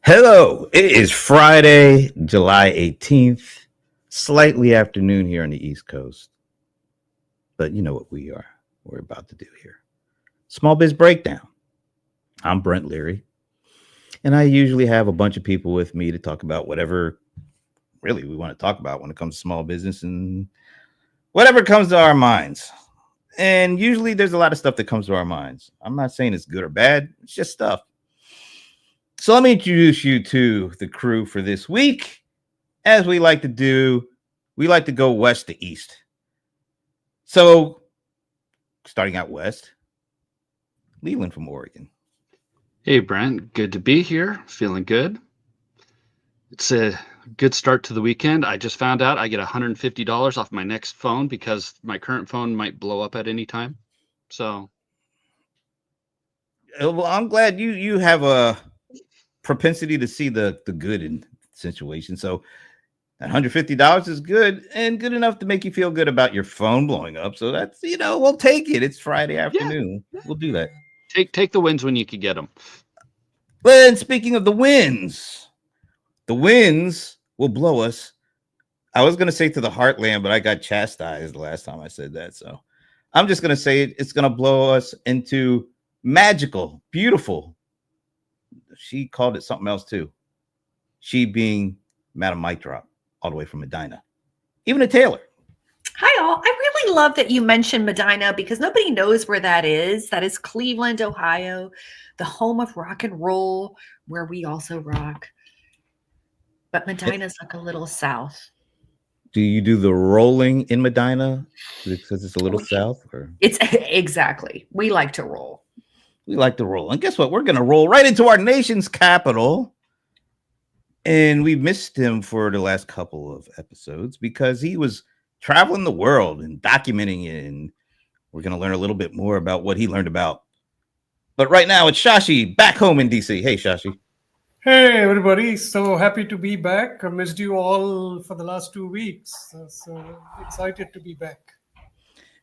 Hello, it is Friday, July 18th, slightly afternoon here on the East Coast. But you know what we're about to do here. Small Biz Breakdown. I'm Brent Leary, and I usually have a bunch of people with me to talk about whatever really we want to talk about when it comes to small business and whatever comes to our minds. And usually there's a lot of stuff that comes to our minds. I'm not saying it's good or bad, it's just stuff. So let me introduce you to the crew for this week. As we like to do, we like to go west to east. So, starting out west, Leland from Oregon. Hey, Brent. Good to be here. Feeling good. It's a good start to the weekend. I just found out I get $150 off my next phone because my current phone might blow up at any time. So, Well, I'm glad you have a propensity to see the good in situations. So, $150 is good and good enough to make you feel good about your phone blowing up. So that's we'll take it. It's Friday afternoon. Yeah. We'll do that. Take the wins when you can get them. Well, and speaking of the winds will blow us. I was going to say to the heartland, but I got chastised the last time I said that. So I'm just going to say it's going to blow us into magical, beautiful. She called it something else too. She being Madam Mic Drop, all the way from Medina. Even a Taylor. Hi, all. I really love that you mentioned Medina because nobody knows where that is. That is Cleveland, Ohio, the home of rock and roll, where we also rock. But Medina's like a little south. Do you do the rolling in Medina because it's a little south? Or? It's exactly. We like to roll. We like to roll. And guess what? We're going to roll right into our nation's capital. And we missed him for the last couple of episodes because he was traveling the world and documenting it. And we're going to learn a little bit more about what he learned about. But right now, it's Shashi back home in DC. Hey, Shashi. Hey, everybody. So happy to be back. I missed you all for the last 2 weeks. So excited to be back.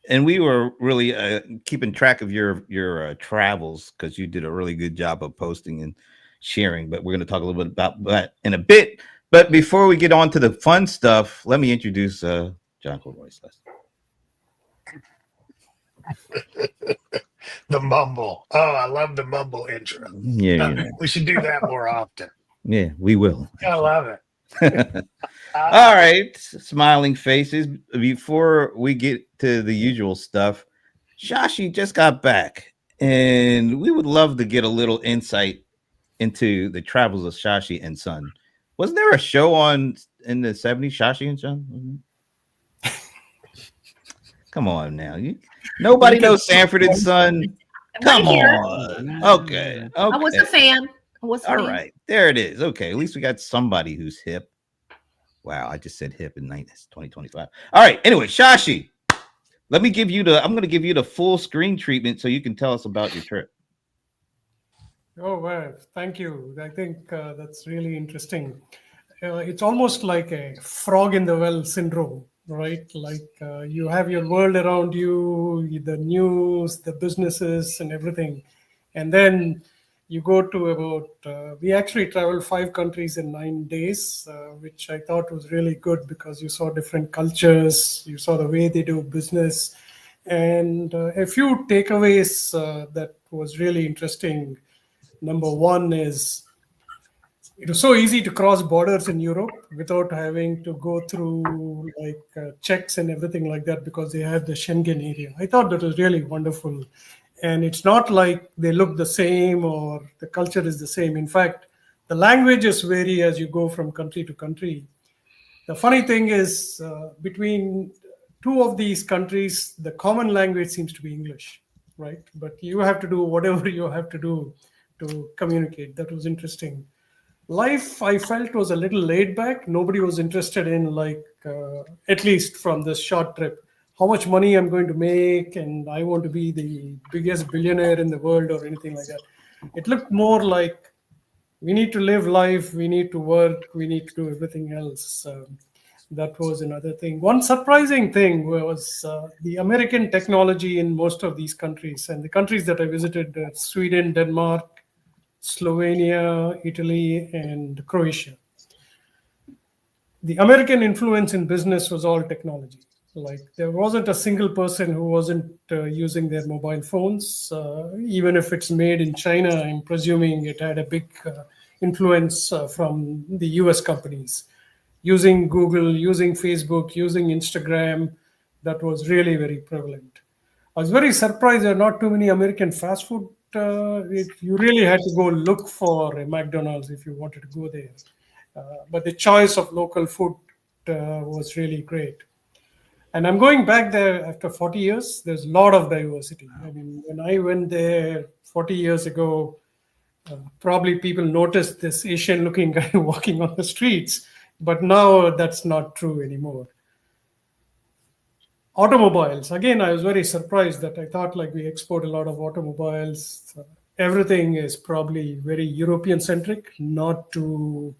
And we were really keeping track of your travels because you did a really good job of posting and sharing. But we're going to talk a little bit about that in a bit. But before we get on to the fun stuff, let me introduce John Corroyce. The mumble. Oh, I love the mumble intro. Yeah. We should do that more often. Yeah, we will. I love it. All right, smiling faces. Before we get to the usual stuff, Shashi just got back, and we would love to get a little insight into the travels of Shashi and Son. Wasn't there a show on in the 70s, Shashi and Son? Come on now. Nobody knows Sanford and Son. Come on. Okay. I was a fan. All right. There it is. Okay. At least we got somebody who's hip. Wow. I just said hip in 2025. All right. Anyway, Shashi, I'm going to give you the full screen treatment so you can tell us about your trip. Oh, well, thank you. I think that's really interesting. It's almost like a frog in the well syndrome, right? Like you have your world around you, the news, the businesses and everything. And then you go to we actually traveled 5 countries in 9 days, which I thought was really good because you saw different cultures, you saw the way they do business. And a few takeaways that was really interesting. Number one is it was so easy to cross borders in Europe without having to go through checks and everything like that because they have the Schengen area. I thought that was really wonderful. And it's not like they look the same or the culture is the same. In fact, the languages vary as you go from country to country. The funny thing is between 2 of these countries, the common language seems to be English, right? But you have to do whatever you have to do to communicate. That was interesting. Life, I felt, was a little laid back. Nobody was interested in at least from this short trip, how much money I'm going to make, and I want to be the biggest billionaire in the world or anything like that. It looked more like we need to live life, we need to work, we need to do everything else. That was another thing. One surprising thing was the American technology in most of these countries. And the countries that I visited, Sweden, Denmark, Slovenia, Italy, and Croatia. The American influence in business was all technology. Like there wasn't a single person who wasn't using their mobile phones. Even if it's made in China, I'm presuming it had a big influence from the US companies. Using Google, using Facebook, using Instagram, that was really very prevalent. I was very surprised there are not too many American fast food. You really had to go look for a McDonald's if you wanted to go there. But the choice of local food was really great. And I'm going back there after 40 years. There's a lot of diversity. I mean, when I went there 40 years ago, probably people noticed this Asian looking guy walking on the streets. But now that's not true anymore. Automobiles. Again, I was very surprised that I thought like we export a lot of automobiles. Everything is probably very European centric, not too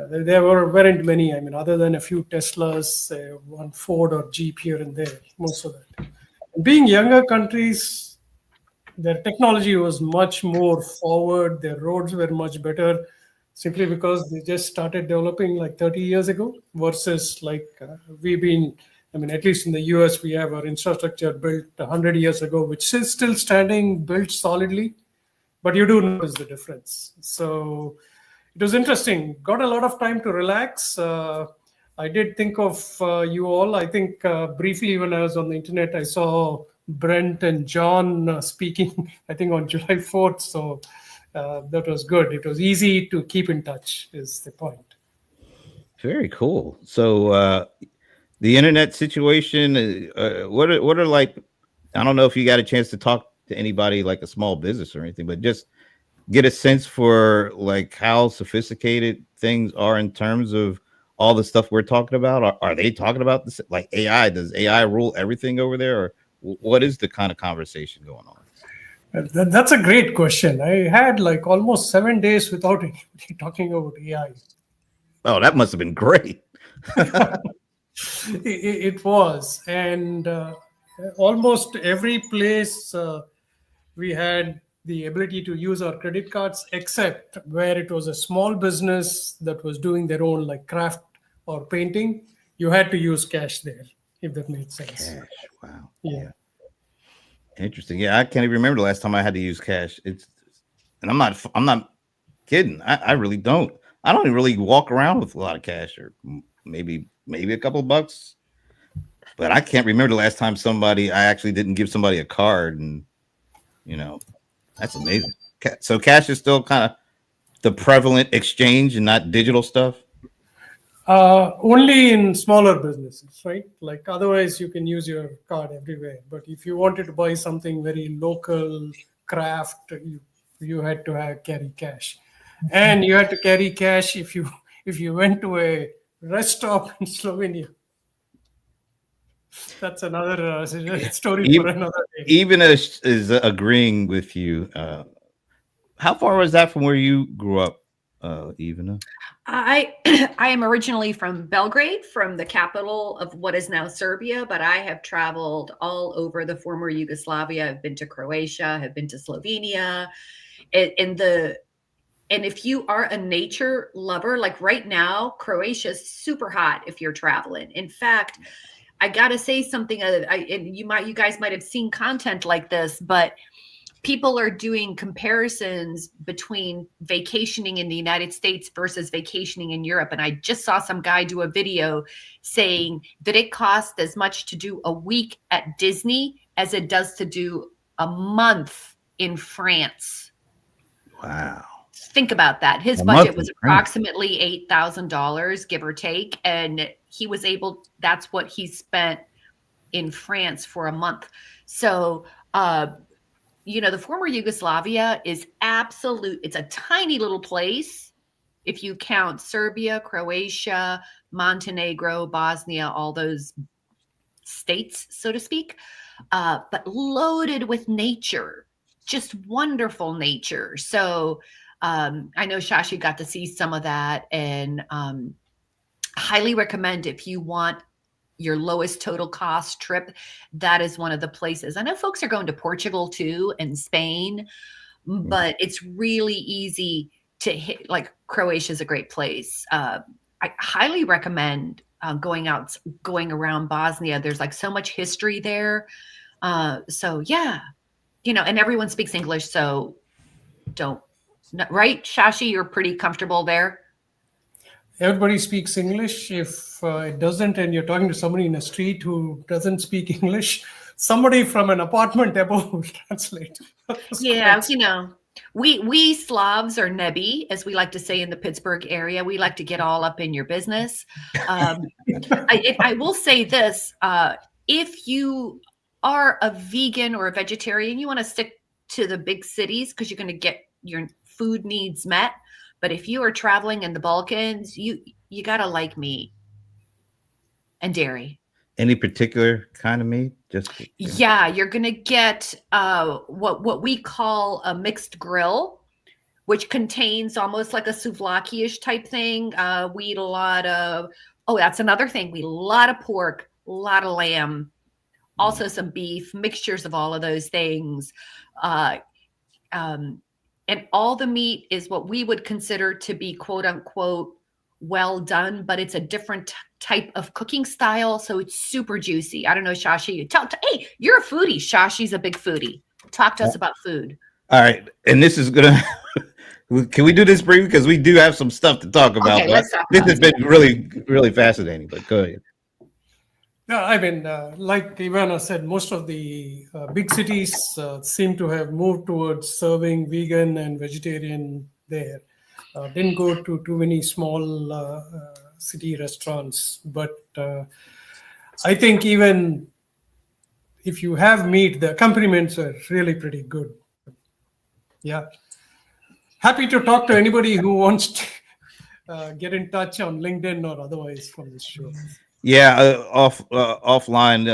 there weren't many. I mean, other than a few Teslas, one Ford or Jeep here and there, most of that. Being younger countries, their technology was much more forward. Their roads were much better, simply because they just started developing like 30 years ago. Versus like we've been. I mean, at least in the US, we have our infrastructure built 100 years ago, which is still standing, built solidly. But you do notice the difference. So it was interesting. Got a lot of time to relax. I did think of you all. I think briefly when I was on the internet, I saw Brent and John speaking, I think on July 4th. So that was good. It was easy to keep in touch, is the point. Very cool. So the internet situation, what are like, I don't know if you got a chance to talk to anybody like a small business or anything, but just get a sense for like how sophisticated things are in terms of all the stuff we're talking about. Are they talking about this like AI? Does AI rule everything over there, or what is the kind of conversation going on? That's a great question. I had like almost 7 days without anybody talking about AI. Oh, that must have been great. It was, and almost every place we had the ability to use our credit cards, except where it was a small business that was doing their own like craft or painting. You had to use cash there, if that made sense. Cash. Wow. Yeah. Interesting. Yeah, I can't even remember the last time I had to use cash. And I'm not kidding. I really don't. I don't even really walk around with a lot of cash, or maybe a couple of bucks. But I can't remember the last time I actually didn't give somebody a card, and that's amazing. So cash is still kind of the prevalent exchange and not digital stuff. Only in smaller businesses, right? Like otherwise you can use your card everywhere. But if you wanted to buy something very local, craft, you had to carry cash. And you had to carry cash if you went to a rest stop in Slovenia. That's another story for another day. Even as is agreeing with you, how far was that from where you grew up, Ivana? I am originally from Belgrade, from the capital of what is now Serbia, but I have traveled all over the former Yugoslavia. I've been to Croatia, have been to Slovenia, and if you are a nature lover, like right now, Croatia is super hot if you're traveling. In fact, I gotta say something. And you guys might have seen content like this, but people are doing comparisons between vacationing in the United States versus vacationing in Europe. And I just saw some guy do a video saying that it costs as much to do a week at Disney as it does to do a month in France. Wow. Think about that. His budget was approximately $8,000, give or take. And he was that's what he spent in France for a month. So, the former Yugoslavia is it's a tiny little place. If you count Serbia, Croatia, Montenegro, Bosnia, all those states, so to speak, but loaded with nature, just wonderful nature. So I know Shashi got to see some of that, and highly recommend if you want your lowest total cost trip, that is one of the places. I know folks are going to Portugal too and Spain, but it's really easy to hit. Like Croatia is a great place. I highly recommend going around Bosnia. There's like so much history there. So yeah, and everyone speaks English. So right, Shashi, you're pretty comfortable there. Everybody speaks English. If it doesn't, and you're talking to somebody in a street who doesn't speak English, somebody from an apartment above will translate. Yeah, we Slavs are nebi, as we like to say in the Pittsburgh area. We like to get all up in your business. I will say this: if you are a vegan or a vegetarian, you want to stick to the big cities because you're going to get your food needs met. But if you are traveling in the Balkans, you gotta like meat and dairy. Any particular kind of meat? Yeah, you're gonna get what we call a mixed grill, which contains almost like a souvlaki-ish type thing. We eat a lot of that's another thing. We eat a lot of pork, a lot of lamb, also some beef, mixtures of all of those things. And all the meat is what we would consider to be quote unquote well done, but it's a different type of cooking style. So it's super juicy. I don't know, Shashi, hey, you're a foodie. Shashi's a big foodie. Talk to us about food. All right. And this is going to, can we do this brief? Because we do have some stuff to talk about. Okay, let's talk this about has been really, really fascinating, but go ahead. Yeah, I mean, like Ivana said, most of the big cities seem to have moved towards serving vegan and vegetarian there. Didn't go to too many small city restaurants. But I think even if you have meat, the accompaniments are really pretty good. Yeah. Happy to talk to anybody who wants to get in touch on LinkedIn or otherwise from this show. Yeah, offline.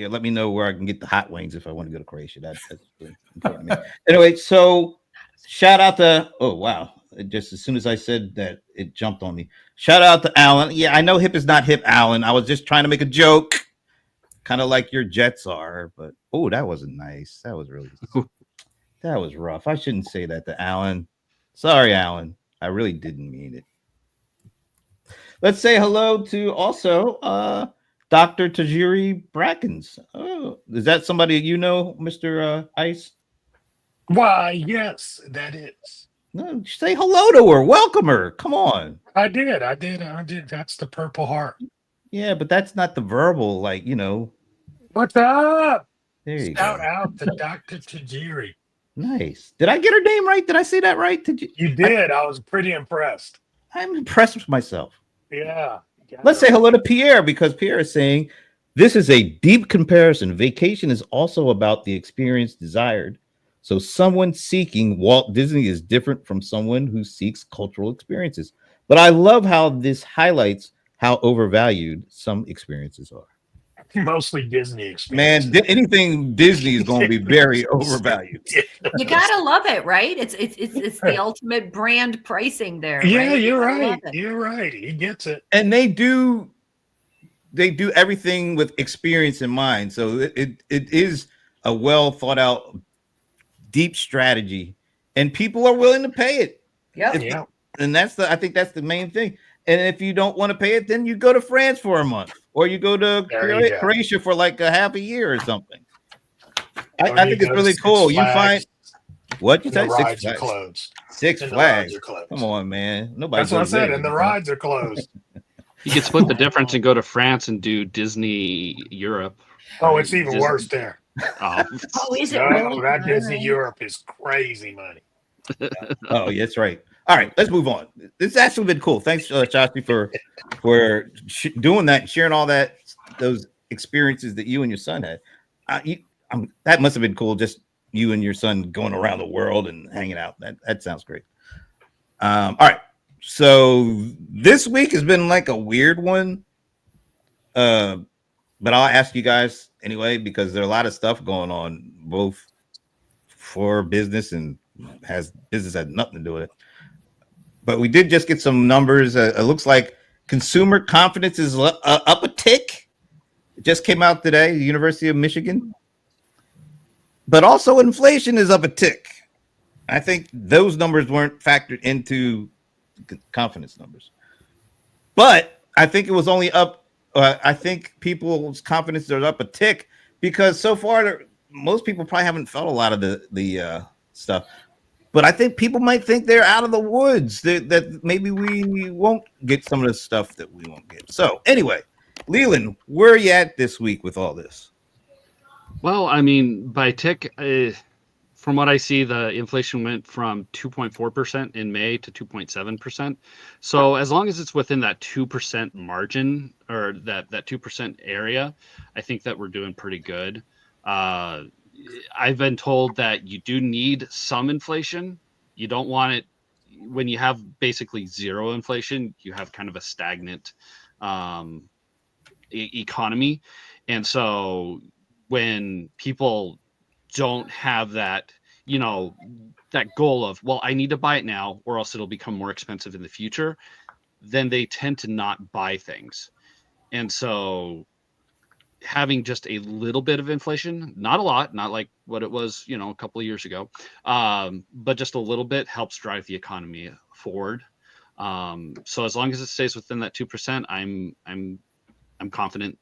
Let me know where I can get the hot wings if I want to go to Croatia. That's really important to me. Anyway, so shout out to just as soon as I said that, it jumped on me. Shout out to Alan. Yeah, I know hip is not hip, Alan. I was just trying to make a joke, kind of like your Jets are. But that wasn't nice. That was really that was rough. I shouldn't say that to Alan. Sorry, Alan. I really didn't mean it. Let's say hello to also Dr. Tajiri Brackens. Oh, is that somebody you know, Mr. Ice? Why, yes, that is. No, say hello to her. Welcome her. Come on. I did. That's the Purple Heart. Yeah, but that's not the verbal, What's up? There you Shout go. out to Dr. Tajiri. Nice. Did I get her name right? Did I say that right? You did. I was pretty impressed. I'm impressed with myself. Yeah. Let's say hello to Pierre, because Pierre is saying this is a deep comparison. Vacation is also about the experience desired. So someone seeking Walt Disney is different from someone who seeks cultural experiences. But I love how this highlights how overvalued some experiences are. Mostly Disney experiences. Man, anything Disney is going to be very overvalued. You gotta love it, right? It's the ultimate brand pricing there. Yeah, right? you're right. You're right. He gets it. And they do everything with experience in mind. So it is a well thought out, deep strategy, and people are willing to pay it. Yep. And I think that's the main thing. And if you don't want to pay it, then you go to France for a month, or you go to Croatia for like a half a year or something. I think it's really cool. You find what you say? Rides are closed. Six Flags. Come on, man. Nobody. That's what I said. And the rides are closed. You could split the difference and go to France and do Disney Europe. Oh, it's even worse there. Oh, is it really? That Disney Europe is crazy money. Oh, yeah, that's right. All right, let's move on. This has actually been cool. Thanks, Shashi, for doing that and sharing all those experiences that you and your son had. That must have been cool. Just you and your son going around the world and hanging out. That sounds great. All right, so this week has been like a weird one, but I'll ask you guys anyway because there's a lot of stuff going on, both for business and business had nothing to do with it. But we did just get some numbers. It looks like consumer confidence is up a tick. It just came out today, the University of Michigan. But also inflation is up a tick. I think those numbers weren't factored into confidence numbers. But I think it was only up. I think people's confidence are up a tick because so far most people probably haven't felt a lot of the stuff. But I think people might think they're out of the woods. That maybe we won't get some of the stuff that we won't get. So anyway, Leland, where are you at this week with all this? Well, I mean, by tick, from what I see, the inflation went from 2.4% in May to 2.7%. So as long as it's within that 2% margin or that 2% area, I think that we're doing pretty good. I've been told that you do need some inflation. You don't want it when you have basically zero inflation, you have kind of a stagnant economy. And so when people don't have that, that goal of, well, I need to buy it now or else it'll become more expensive in the future, then they tend to not buy things. And so having just a little bit of inflation, not a lot, not like what it was, a couple of years ago, but just a little bit helps drive the economy forward. So as long as it stays within that 2%, I'm confident.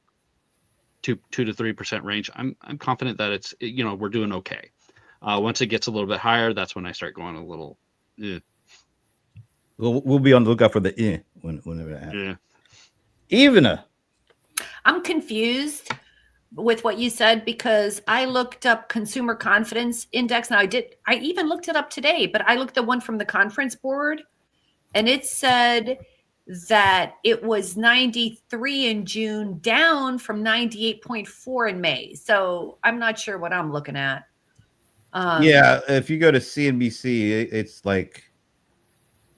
2 to 3% range. I'm confident that it's we're doing okay. Once it gets a little bit higher, that's when I start going a little. We'll be on the lookout for the whenever that happens. Yeah. Evena. I'm confused with what you said because I looked up consumer confidence index. Now I even looked it up today, but I looked the one from the conference board and it said that it was 93 in June, down from 98.4 in May. So I'm not sure what I'm looking at. Yeah, if you go to CNBC, it's like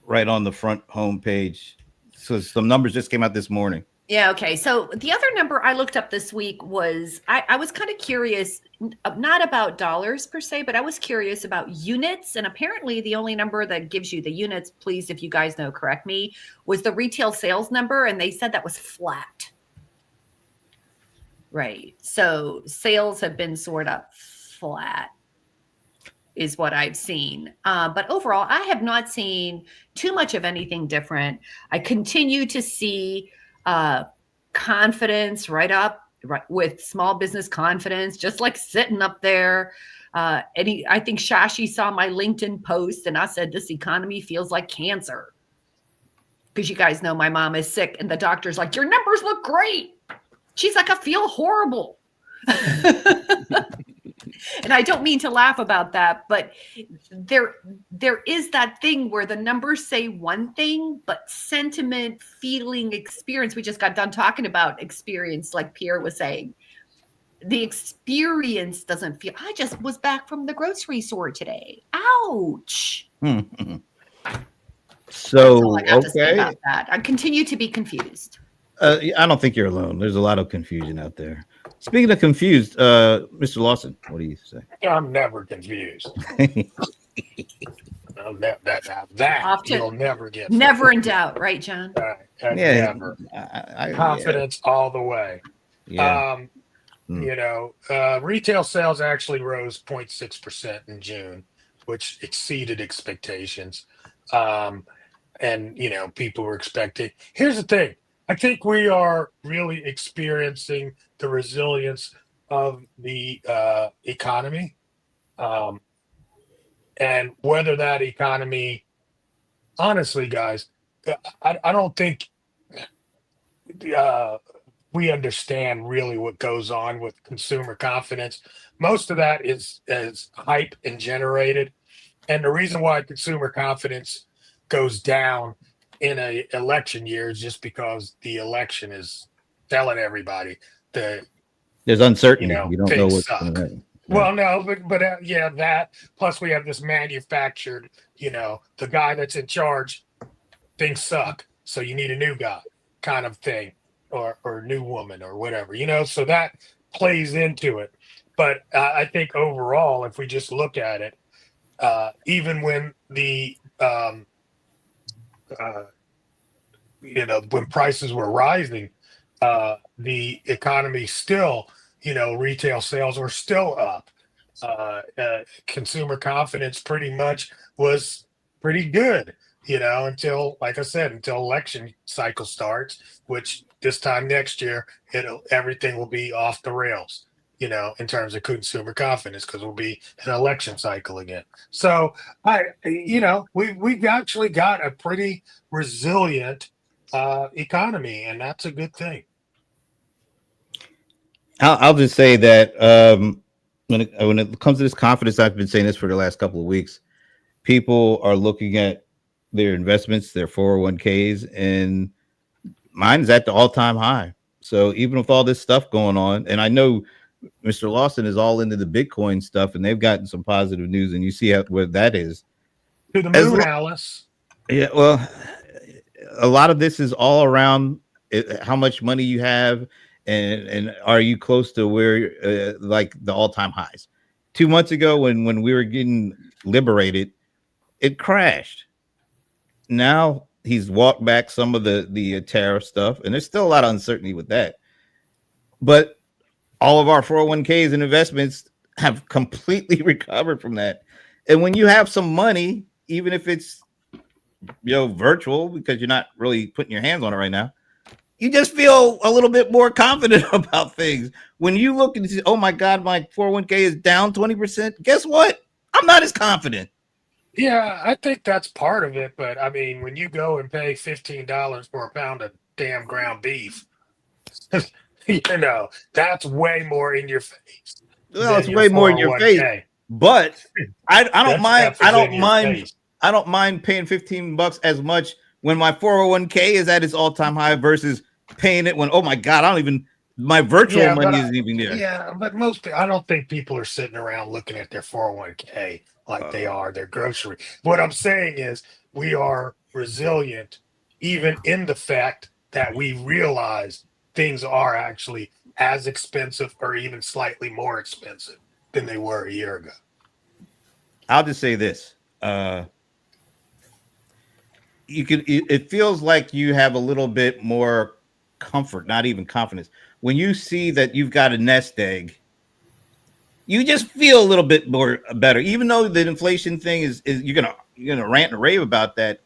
right on the front homepage. So some numbers just came out this morning. Yeah, okay. So the other number I looked up this week was, I was kind of curious, not about dollars per se, but I was curious about units. And apparently the only number that gives you the units, please, if you guys know, correct me, was the retail sales number. And they said that was flat. Right. So sales have been sort of flat is what I've seen. But overall, I have not seen too much of anything different. I continue to see confidence right with small business confidence, just like sitting up there. I think Shashi saw my LinkedIn post and I said, this economy feels like cancer. Because you guys know my mom is sick and the doctor's like, your numbers look great. She's like, I feel horrible. And I don't mean to laugh about that, but there is that thing where the numbers say one thing, but sentiment, feeling, experience, we just got done talking about experience, like Pierre was saying. The experience doesn't feel, I just was back from the grocery store today. Ouch. So, I got to say about that. I continue to be confused. I don't think you're alone. There's a lot of confusion out there. Speaking of confused, Mr. Lawson, what do you say? I'm never confused. You'll never get. Never in doubt, right, John? Never. Confidence all the way. Yeah. Retail sales actually rose 0.6% in June, which exceeded expectations. And people were expecting. Here's the thing. I think we are really experiencing the resilience of the economy. And whether that economy, honestly, guys, I don't think we understand really what goes on with consumer confidence. Most of that is hype and generated. And the reason why consumer confidence goes down in an election year is just because the election is telling everybody that there's uncertainty. You don't know what's going to happen. Well, no, but that plus we have this manufactured, the guy that's in charge, things suck, so you need a new guy kind of thing, or new woman or whatever, so that plays into it. But I think overall, if we just look at it, even when the when prices were rising, the economy still, retail sales were still up. Consumer confidence pretty much was pretty good, until, like I said, until election cycle starts, which this time next year, everything will be off the rails, in terms of consumer confidence, because we'll be an election cycle again. So we've actually got a pretty resilient economy, and that's a good thing. I'll just say that when it comes to this confidence, I've been saying this for the last couple of weeks. People are looking at their investments, their 401ks, and mine's at the all-time high. So even with all this stuff going on, and I know Mr. Lawson is all into the Bitcoin stuff, and they've gotten some positive news, and you see where that is. To the moon, Alice. Yeah, well, a lot of this is all around how much money you have, and are you close to where like the all-time highs. 2 months ago, when we were getting liberated, it crashed. Now he's walked back some of the tariff stuff, and there's still a lot of uncertainty with that. But all of our 401ks and investments have completely recovered from that. And when you have some money, even if it's virtual, because you're not really putting your hands on it right now, you just feel a little bit more confident about things. When you look and say, oh my God, my 401k is down 20%, guess what? I'm not as confident. Yeah, I think that's part of it. But I mean, when you go and pay $15 for a pound of damn ground beef, that's way more in your face. Well, it's way more in your face. But I don't mind. I don't mind paying $15 as much when my 401k is at its all-time high versus paying it when, oh my God, my virtual money isn't even there. Yeah, but I don't think people are sitting around looking at their 401k like they are their grocery. What I'm saying is we are resilient, even in the fact that we realize things are actually as expensive or even slightly more expensive than they were a year ago. I'll just say this. It feels like you have a little bit more comfort, not even confidence. When you see that you've got a nest egg, you just feel a little bit more better, even though the inflation thing is you're gonna rant and rave about that.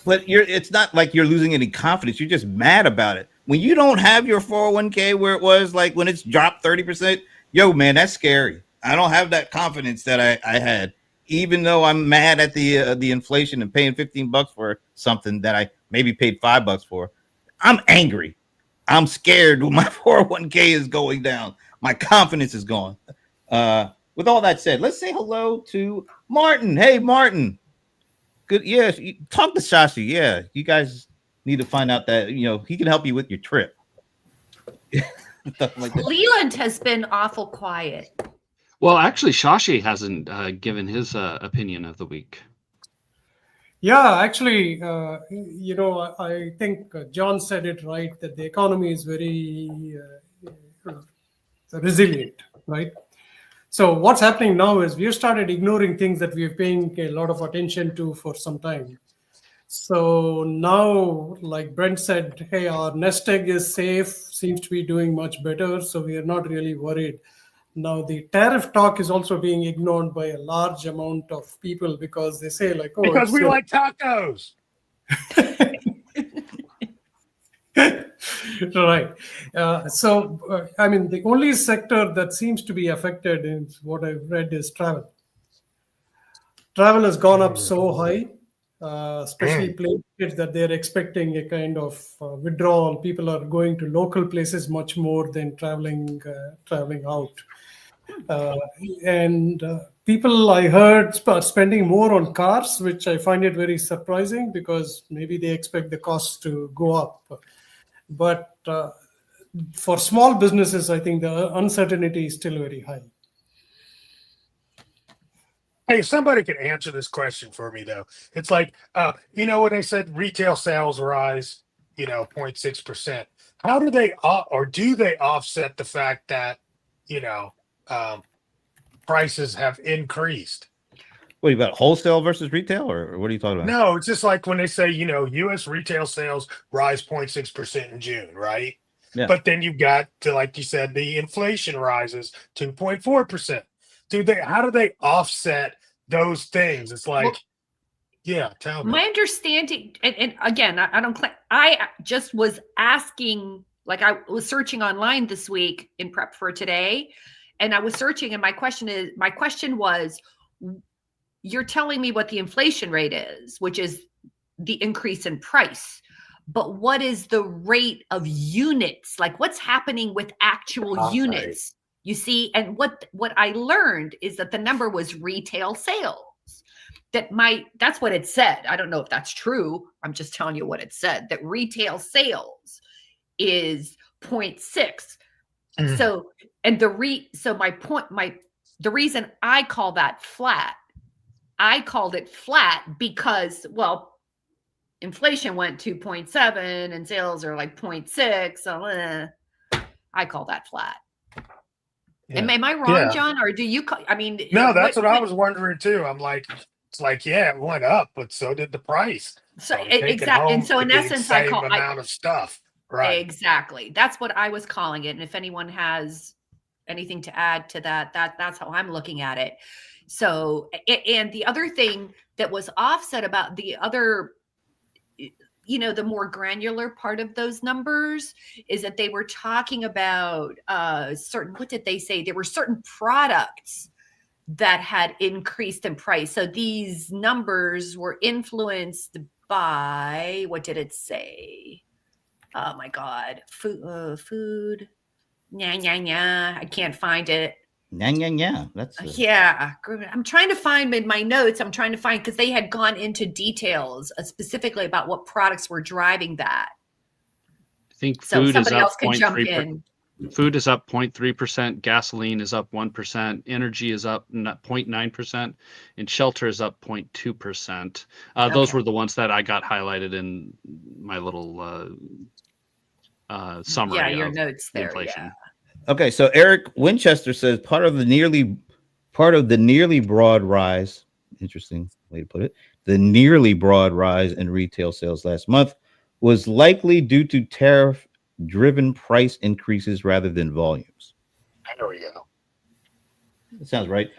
But it's not like you're losing any confidence. You're just mad about it. When you don't have your 401k where it was like when it's dropped 30%, yo, man, that's scary. I don't have that confidence that I had, even though I'm mad at the inflation and paying $15 for something that I maybe paid $5 for. I'm angry. I'm scared when my 401k is going down. My confidence is gone. With all that said, let's say hello to Martin. Hey, Martin. Good. Yeah, talk to Shashi. Yeah, you guys need to find out that he can help you with your trip. Like Leland has been awful quiet. Well, actually, Shashi hasn't given his opinion of the week. Yeah, actually, I think John said it right, that the economy is very resilient, right? So what's happening now is we've started ignoring things that we're paying a lot of attention to for some time. So now, like Brent said, hey, our nest egg is safe, seems to be doing much better, so we are not really worried. Now, the tariff talk is also being ignored by a large amount of people because they say like, oh, because we like tacos. Right. I mean, the only sector that seems to be affected in what I've read is travel. Travel has gone up so high, especially places that they're expecting a kind of withdrawal. People are going to local places much more than traveling out. People I heard are spending more on cars, which I find it very surprising because maybe they expect the costs to go up. But for small businesses, I think the uncertainty is still very high. Hey, if somebody could answer this question for me, though. It's like, when they said retail sales rise, 0.6%. How do they do they offset the fact that, prices have increased? What are you about, wholesale versus retail, or what are you talking about? No, it's just like when they say, U.S. retail sales rise 0.6% in June, right? Yeah. But then you've got, like you said, the inflation rises 2.4%. how do they offset those things? It's like, Well, yeah, tell me. my understanding, and again, I don't claim, I just was asking, like I was searching online this week in prep for today, and I was searching, and my question was, you're telling me what the inflation rate is, which is the increase in price, but what is the rate of units? Like what's happening with actual Right. units? You see, and what I learned is that the number was retail sales. That's what it said. I don't know if that's true. I'm just telling you what it said, that retail sales is 0.6. Mm. So, and the reason I call that flat, I called it flat because, well, inflation went 2.7 and sales are like 0.6. So I call that flat. Yeah. Am I wrong, Yeah. John? Or do you I mean, No, that's what I was wondering too. I'm like, it's like, yeah, it went up, but so did the price. So taking exactly. And home so in the essence, same amount of stuff. Right. Exactly. That's what I was calling it. And if anyone has anything to add to that, that's how I'm looking at it. So, and the other thing that was offset about the other, the more granular part of those numbers is that they were talking about what did they say? There were certain products that had increased in price. So these numbers were influenced by, what did it say? Oh my God, food. Yeah. I can't find it. Yeah. That's Yeah. I'm trying to find in my notes. I'm trying to find, because they had gone into details specifically about what products were driving that. I think So food is somebody up else can jump 0.3%. in. Food is up 0.3%. Gasoline is up 1%. Energy is up 0.9%, and shelter is up 0.2%. Those Okay. were the ones that I got highlighted in my little summary. Yeah, your of notes the there. inflation. Yeah. okay. So Eric Winchester says part of the nearly broad rise. Interesting way to put it. The nearly broad rise in retail sales last month was likely due to tariff-driven price increases rather than volumes. There we go. That sounds right.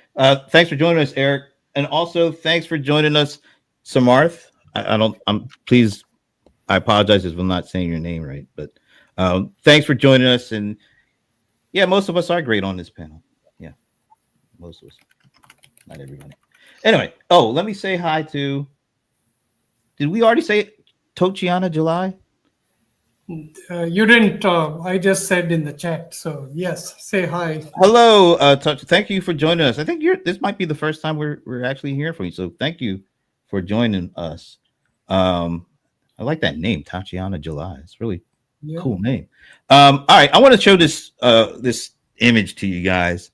Thanks for joining us, Eric, and also thanks for joining us, Samarth. Please, I apologize if I'm not saying your name right, but thanks for joining us. And yeah, most of us are great on this panel. Yeah, most of us, not everybody. Anyway, let me say hi to. Did we already say Tochiana July? You didn't. I just said in the chat. So yes, say hi. Hello, thank you for joining us. I think this might be the first time we're actually hearing from you. So thank you for joining us. I like that name, Tatiana July. It's really cool name. All right, I want to show this image to you guys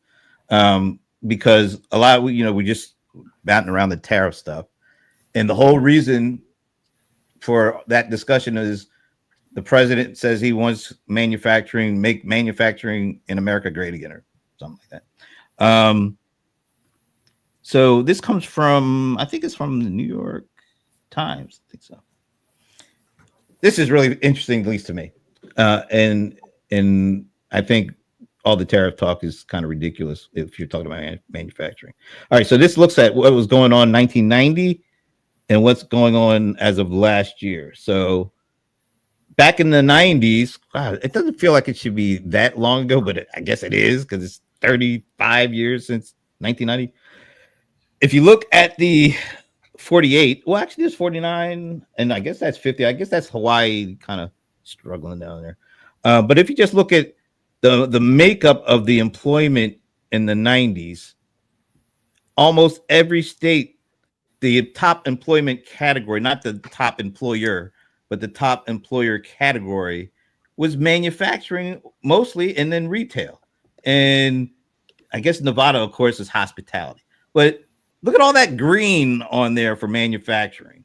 because a lot we just batting around the tariff stuff, and the whole reason for that discussion is the president says he wants make manufacturing in America great again, or something like that. So this comes from, I think it's from the New York Times. I think so. This is really interesting, at least to me. And I think all the tariff talk is kind of ridiculous if you're talking about manufacturing. All right, so this looks at what was going on in 1990 and what's going on as of last year. So back in the 90s, wow, it doesn't feel like it should be that long ago, but I guess it is because it's 35 years since 1990. If you look at the 48, well, actually, there's 49, and I guess that's 50. I guess that's Hawaii kind of struggling down there. But if you just look at the makeup of the employment in the 90s, almost every state, the top employment category, not the top employer, but the top employer category was manufacturing mostly, and then retail. And I guess Nevada, of course, is hospitality. But look at all that green on there for manufacturing.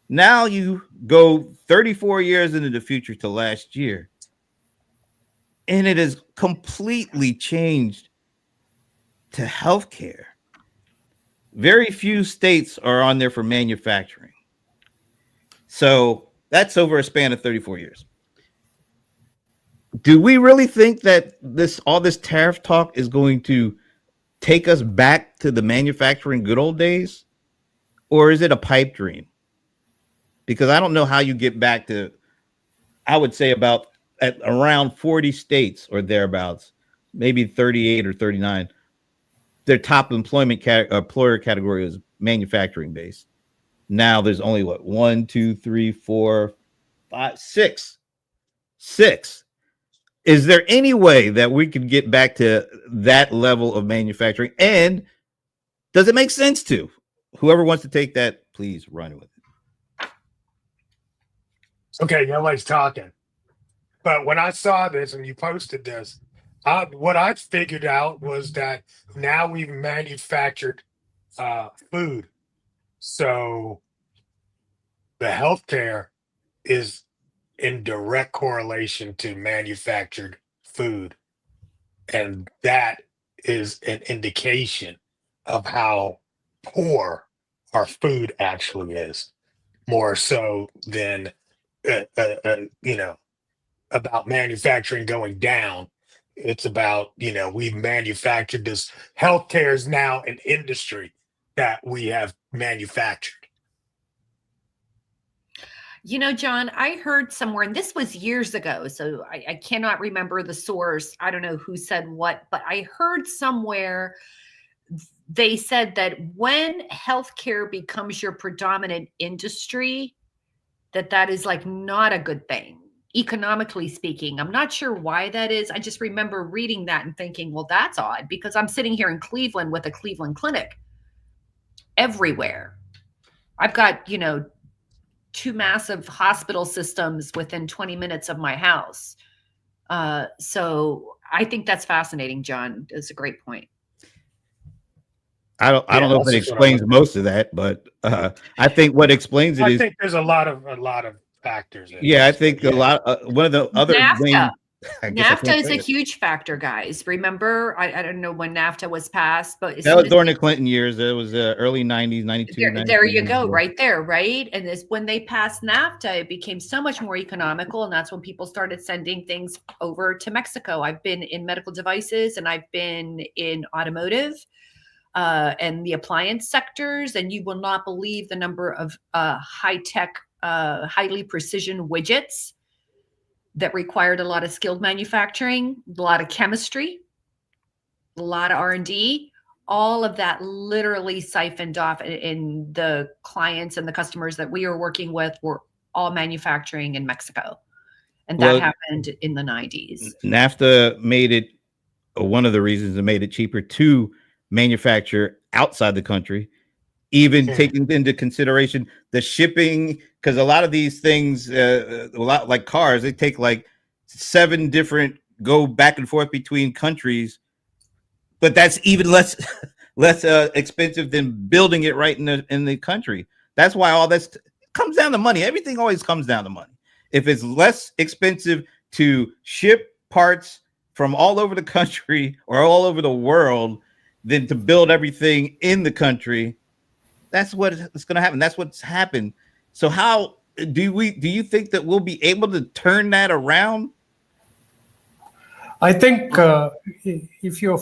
Now you go 34 years into the future to last year, and it has completely changed to healthcare. Very few states are on there for manufacturing. So that's over a span of 34 years. Do we really think that all this tariff talk is going to take us back to the manufacturing good old days, or is it a pipe dream? Because I don't know how you get back to, I would say about at around 40 states or thereabouts, maybe 38 or 39. Their top employer category is manufacturing based. Now there's only what, 1, 2, 3, 4, 5, 6. Is there any way that we could get back to that level of manufacturing? And does it make sense to? Whoever wants to take that, please run with it. Okay, nobody's talking. But when I saw this and you posted this, what I figured out was that now we've manufactured food. So the healthcare is in direct correlation to manufactured food. And that is an indication of how poor our food actually is, more so than, about manufacturing going down. It's about, we've manufactured this. Healthcare is now an industry that we have manufactured. John, I heard somewhere, and this was years ago, so I cannot remember the source. I don't know who said what, but I heard somewhere they said that when healthcare becomes your predominant industry, that is like not a good thing, economically speaking. I'm not sure why that is. I just remember reading that and thinking, well, that's odd, because I'm sitting here in Cleveland with a Cleveland Clinic everywhere. I've got, 2 massive hospital systems within 20 minutes of my house. So I think that's fascinating, John. It's a great point. I don't know if it explains most of that, but I think what explains it is, I think there's a lot of factors. I think a lot. One of the other NAFTA. main, NAFTA is a huge factor, guys. Remember, I don't know when NAFTA was passed, but that was during the Clinton years. It was early 90s, 92. There you go, right there, right? And this, when they passed NAFTA, it became so much more economical, and that's when people started sending things over to Mexico. I've been in medical devices, and I've been in automotive and the appliance sectors, and you will not believe the number of high-tech, highly precision widgets that required a lot of skilled manufacturing, a lot of chemistry, a lot of R&D. All of that literally siphoned off, in the clients and the customers that we were working with were all manufacturing in Mexico. And that happened in the 90s. NAFTA made it, one of the reasons it made it cheaper to manufacture outside the country, even taking into consideration the shipping, because a lot of these things, a lot like cars, they take like 7 different, go back and forth between countries, but that's even less expensive than building it right in the country. That's why all this comes down to money. Everything always comes down to money. If it's less expensive to ship parts from all over the country or all over the world than to build everything in the country, that's what is going to happen. That's what's happened. So how do you think that we'll be able to turn that around? I think if you're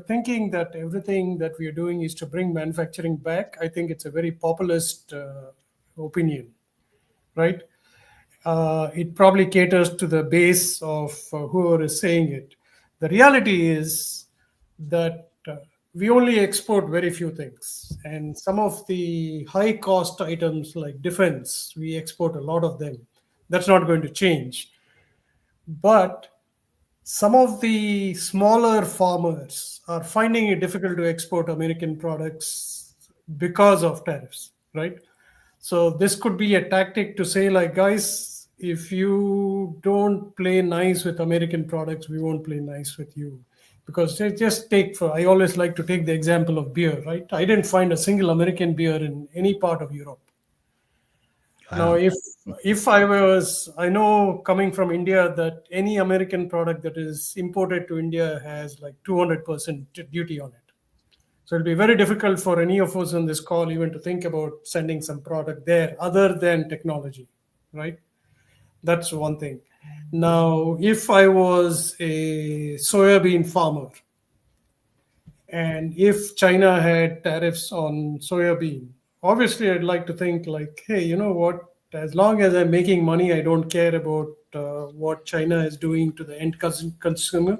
thinking that everything that we are doing is to bring manufacturing back, I think it's a very populist opinion, right? It probably caters to the base of whoever is saying it. The reality is that we only export very few things, and some of the high cost items like defense, we export a lot of them. That's not going to change. But some of the smaller farmers are finding it difficult to export American products because of tariffs, right? So this could be a tactic to say, like, guys, if you don't play nice with American products, we won't play nice with you. Because I always like to take the example of beer, right? I didn't find a single American beer in any part of Europe. Wow. Now, if I know coming from India that any American product that is imported to India has like 200% duty on it. So it'll be very difficult for any of us on this call even to think about sending some product there other than technology, right? That's one thing. Now, if I was a soybean farmer And if China had tariffs on soya bean, obviously I'd like to think like, hey, you know what? As long as I'm making money, I don't care about what China is doing to the end consumer.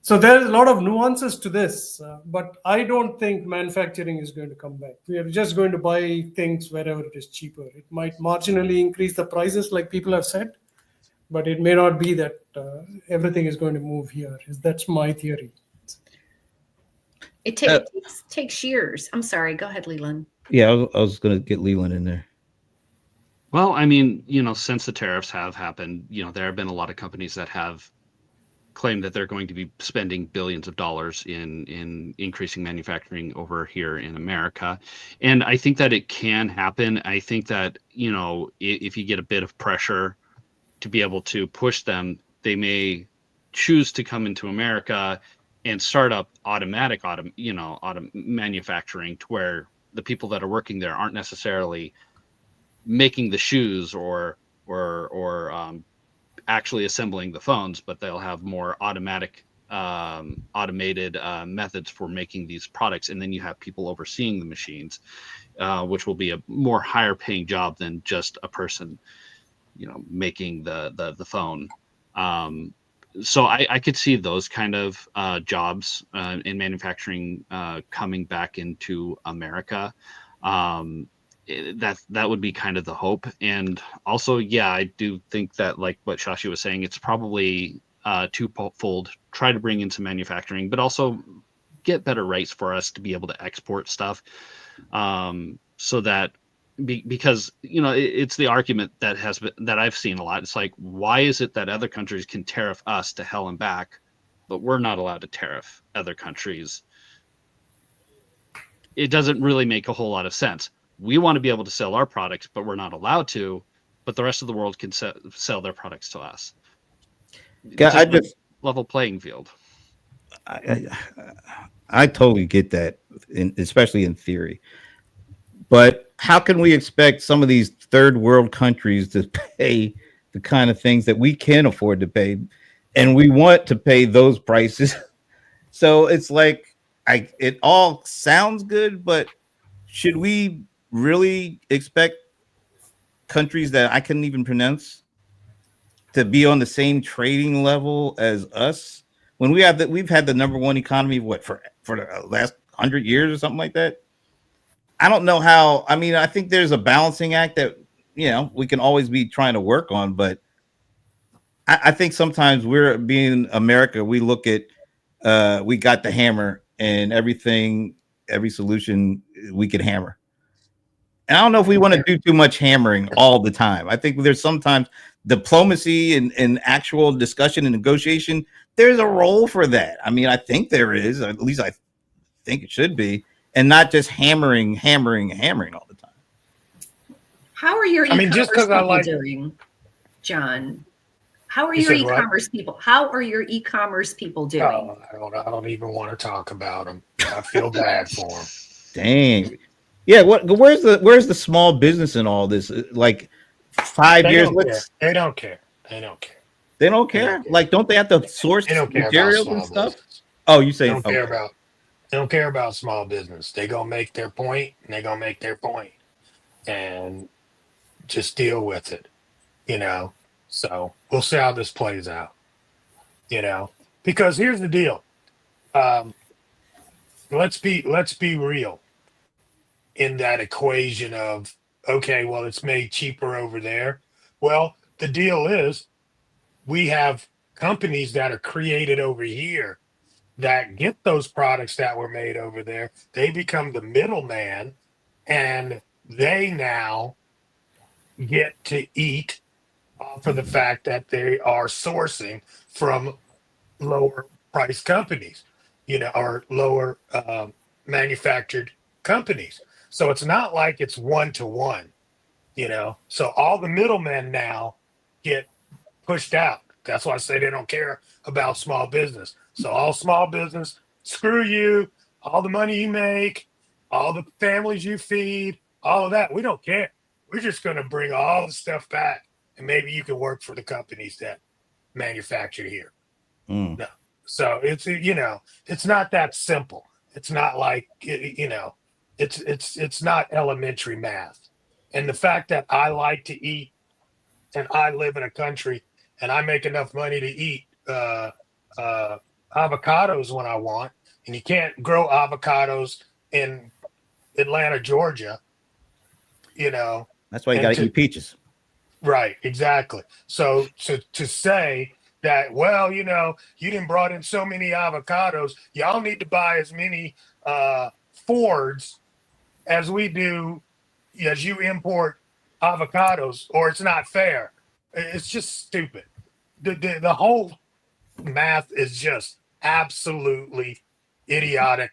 So there's a lot of nuances to this, but I don't think manufacturing is going to come back. We are just going to buy things wherever it is cheaper. It might marginally increase the prices, like people have said, but it may not be that everything is going to move here. That's my theory. It takes years. I'm sorry. Go ahead, Leland. Yeah, I was going to get Leland in there. Well, I mean, since the tariffs have happened, there have been a lot of companies that have claimed that they're going to be spending billions of dollars in increasing manufacturing over here in America. And I think that it can happen. I think that, if you get a bit of pressure to be able to push them, they may choose to come into America and start up automatic manufacturing to where the people that are working there aren't necessarily making the shoes or actually assembling the phones, but they'll have more automated methods for making these products. And then you have people overseeing the machines, which will be a more higher paying job than just a person, making the phone. So I could see those kind of jobs in manufacturing coming back into America. That would be kind of the hope. And also, yeah, I do think that, like what Shashi was saying, it's probably twofold. Try to bring in some manufacturing, but also get better rates for us to be able to export stuff, so that because it's the argument that I've seen a lot. It's like, why is it that other countries can tariff us to hell and back, but we're not allowed to tariff other countries? It doesn't really make a whole lot of sense. We want to be able to sell our products, but we're not allowed to. But the rest of the world can sell their products to us. Yeah, I just level playing field. I totally get that, especially in theory. But how can we expect some of these third world countries to pay the kind of things that we can afford to pay, and we want to pay those prices? So it's like it all sounds good, but should we really expect countries that I couldn't even pronounce to be on the same trading level as us when we've had the number one economy for the last 100 years or something like that? I don't know how. I mean, I think there's a balancing act that we can always be trying to work on, but I think sometimes we're being America. We look at we got the hammer and every solution we could hammer. And I don't know if we want to do too much hammering all the time. I think there's sometimes diplomacy and actual discussion and negotiation. There's a role for that. I mean, I think there is. At least I think it should be, and not just hammering all the time. How are your e-commerce people doing, John? How are your e-commerce people? How are your e-commerce people doing? Oh, I don't even want to talk about them. I feel bad for them. Dang. Yeah, where's the small business in all this? Like 5 years? They don't care. They don't care. They don't care? Like, don't they have to source materials and stuff? Business. Oh, you say they don't care about small business. They gonna make their point, and they gonna make their point, and just deal with it. So we'll see how this plays out. Because here's the deal. Let's be real. In that equation of, okay, well, it's made cheaper over there. Well, the deal is we have companies that are created over here that get those products that were made over there. They become the middleman, and they now get to eat off of the fact that they are sourcing from lower price companies, or lower manufactured companies. So it's not like it's 1-to-1, So all the middlemen now get pushed out. That's why I say they don't care about small business. So all small business, screw you, all the money you make, all the families you feed, all of that. We don't care. We're just going to bring all the stuff back, and maybe you can work for the companies that manufacture here. No. So it's not that simple. It's not like it's not elementary math. And the fact that I like to eat and I live in a country and I make enough money to eat avocados when I want, and you can't grow avocados in Atlanta, Georgia, That's why you got and to eat peaches. right, exactly. So to say that, well, you didn't brought in so many avocados, y'all need to buy as many Fords as we do, as you import avocados, or it's not fair. It's just stupid. The whole math is just absolutely idiotic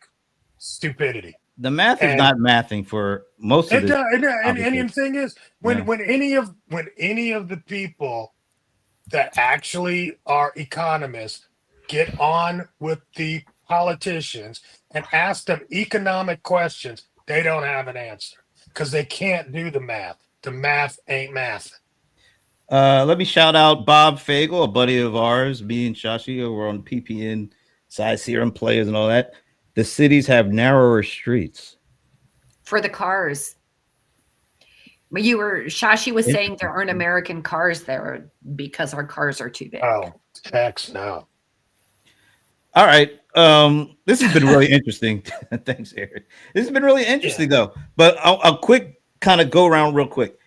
stupidity. The math is And not mathing for most of and, this. uh, and, uh, and, Obviously. and the thing is, Yeah. when any of the people that actually are economists get on with the politicians and ask them economic questions, they don't have an answer because they can't do the math. The math ain't math. Let me shout out Bob Fagel, a buddy of ours. Me and Shashi over on PPN, size serum players and all that. The cities have narrower streets. For the cars. But Shashi was saying there aren't American cars there because our cars are too big. Oh, heck no. All right. This has been really interesting. Thanks, Eric. This has been really interesting, though. But a quick kind of go around real quick.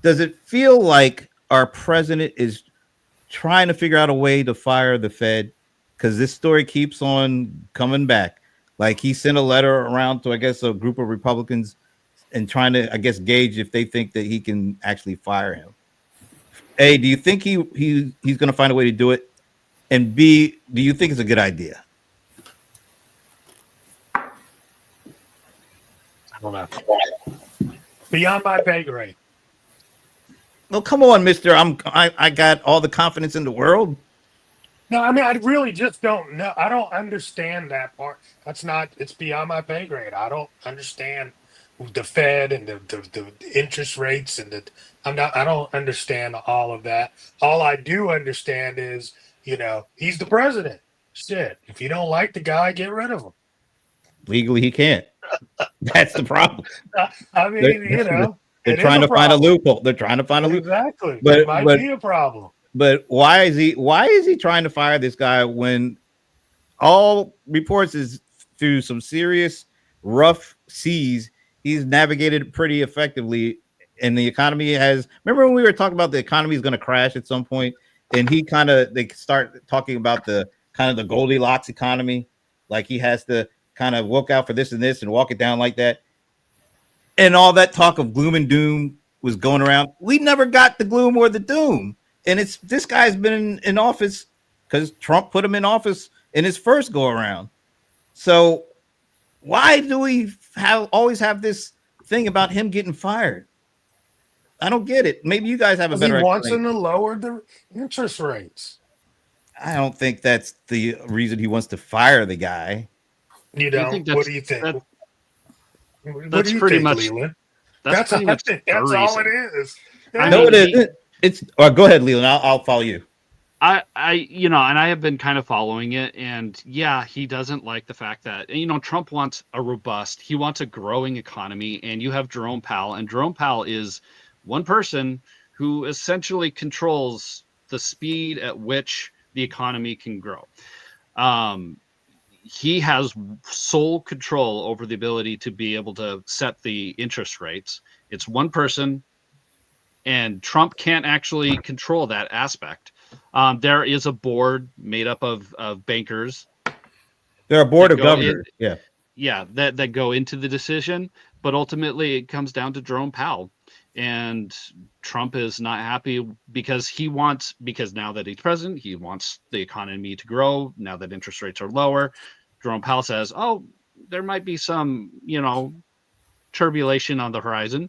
Does it feel like our president is trying to figure out a way to fire the Fed? Because this story keeps on coming back. Like he sent a letter around to, I guess, a group of Republicans and trying to, I guess, gauge if they think that he can actually fire him. A, do you think he's going to find a way to do it? And B, do you think it's a good idea? I don't know. Beyond my pay grade. Well, come on, Mister. I got all the confidence in the world. No, I mean, I really just don't know. I don't understand that part. It's beyond my pay grade. I don't understand the Fed and the interest rates and I don't understand all of that. All I do understand is, he's the president. Shit. If you don't like the guy, get rid of him. Legally, he can't. That's the problem. I mean, They're trying to find a loophole. They're trying to find a loophole. Exactly. But It might be a problem. But why is he trying to fire this guy when all reports is through some serious rough seas? He's navigated pretty effectively, and the economy has. Remember when we were talking about the economy is going to crash at some point, and they start talking about the kind of the Goldilocks economy, like he has to kind of look out for this and this and walk it down like that. And all that talk of gloom and doom was going around. We never got the gloom or the doom. And this guy's been in office because Trump put him in office in his first go around. So why do we always have this thing about him getting fired? I don't get it. Maybe you guys have a better. He wants them to lower the interest rates. I don't think that's the reason he wants to fire the guy. You don't. What do you think? That's pretty much. Leland? That's pretty much. That's all it is. No, it isn't. It's. Go ahead, Leland. I'll follow you. And I have been kind of following it, and yeah, he doesn't like the fact that Trump wants he wants a growing economy, and you have Jerome Powell, and Jerome Powell is one person who essentially controls the speed at which the economy can grow. He has sole control over the ability to be able to set the interest rates. It's one person, and Trump can't actually control that aspect. There is a board made up of bankers. There are a board of governors. That go into the decision, but ultimately it comes down to Jerome Powell. And Trump is not happy because now that he's president, he wants the economy to grow. Now that interest rates are lower, Jerome Powell says, "Oh, there might be some, turbulation on the horizon,